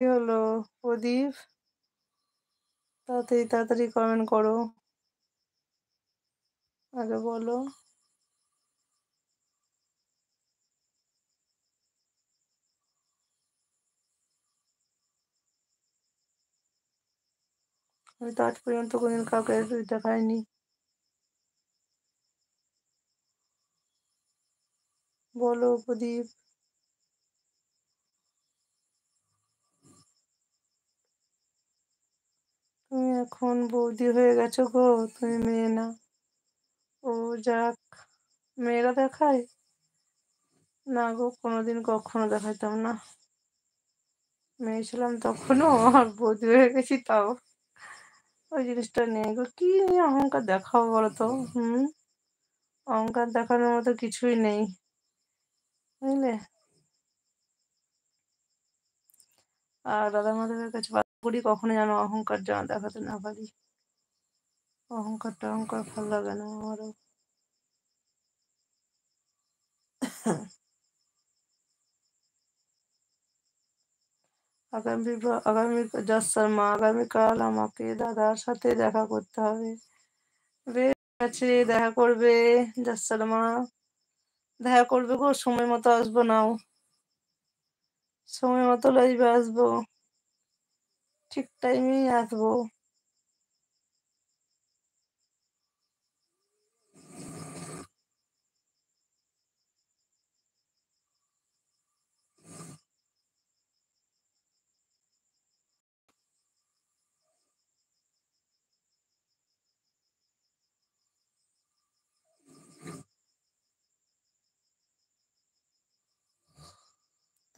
কি হলো প্রদীপ? তাড়াতাড়ি তাড়াতাড়ি কমেন্ট করো। আগে বলো। আমি তো আজ পর্যন্ত কোনদিন কাউকে দেখাইনি। বলো প্রদীপ। তুমি এখন বৌদি হয়ে গেছো গো, তুমি মেয়ে না। ও যাক, মেয়েরা দেখায় না গো, কোনোদিন কখনো দেখাইতাম না। মেয়ে ছিলাম তখনও, আর বৌদি হয়ে গেছি তাও। ওই জিনিসটা নেই গো, কি নিয়ে অহংকার দেখাও বলো তো? অহংকার দেখানোর মতো কিছুই নেই, বুঝলে? আর রাধা মাধবের কাছে প্রার্থনা করি কখনো যেন অহংকার যেন দেখাতে না পারি। অহংকার ভালো লাগে না আমারও। আগামী যশ শর্মা, আগামীকাল আমাকে দাদার সাথে দেখা করতে হবে। বেশ আছে, দেখা করবে। যশ শর্মা দেখা করবে গো, সময় মতো আসবো নাও। সময় মতো লাইভে আসবো, ঠিক টাইমেই আসবো।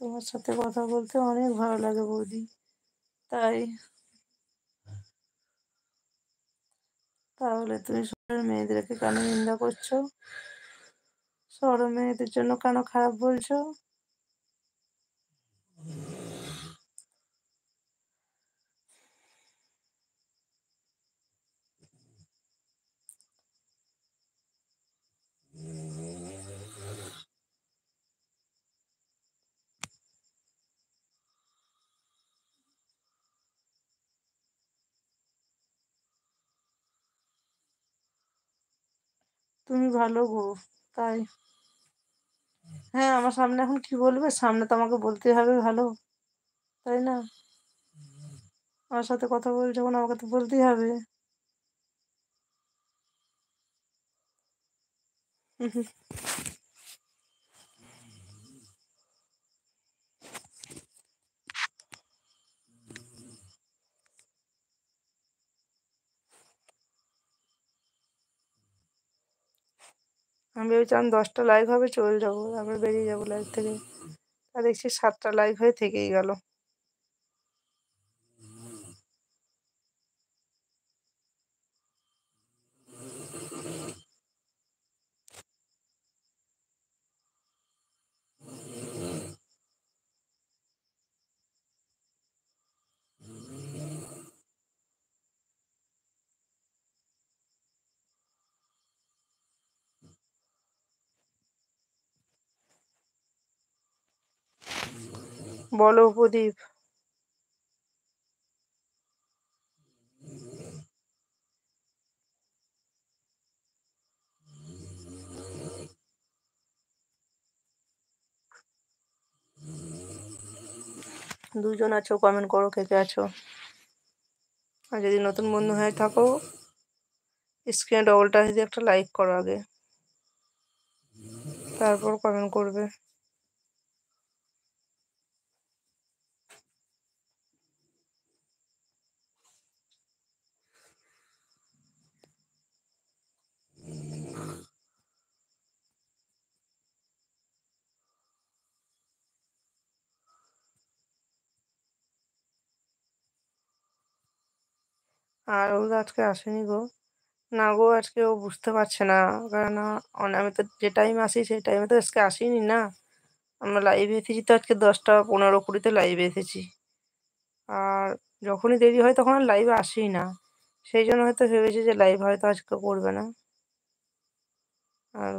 তোমার সাথে কথা বলতে অনেক ভালো লাগে বৌদি, তাই। তাহলে তুমি শহরের মেয়েদেরকে কেন নিন্দা করছো? শহরের মেয়েদের জন্য কেন খারাপ বলছো? তুমি ভালো গো, তাই। হ্যাঁ, আমার সামনে এখন কি বলবে? সামনে তো আমাকে বলতেই হবে ভালো, তাই না? আমার সাথে কথা বলছো যখন, আমাকে তো বলতেই হবে। আমি ভেবেছিলাম 10টা লাইভ হবে, চলে যাবো, তারপরে বেরিয়ে যাবো লাইভ থেকে। আর দেখছি 7টা লাইভ হয়ে থেকেই গেল। বলো প্রদীপ। দুজন আছো, কমেন্ট করো কে কে আছো। আর যদি নতুন বন্ধু হয়ে থাকো, স্ক্রিনে ডবল টাচ দিয়ে একটা লাইক করো আগে, তারপর কমেন্ট করবে। আর ও তো আজকে আসেনি গো। না গো, আজকে ও বুঝতে পারছে না। কারণ আমি তো যে টাইম আসি সেই টাইমে তো আজকে আসিনি না। আমরা লাইভে এসেছি তো আজকে 10টা 15 20তে লাইভে এসেছি। আর যখনই দেরি হয় তখন আর লাইভে আসেই না। সেই জন্য হয়তো ভেবেছে যে লাইভ হয়তো আজকে করবে না। আর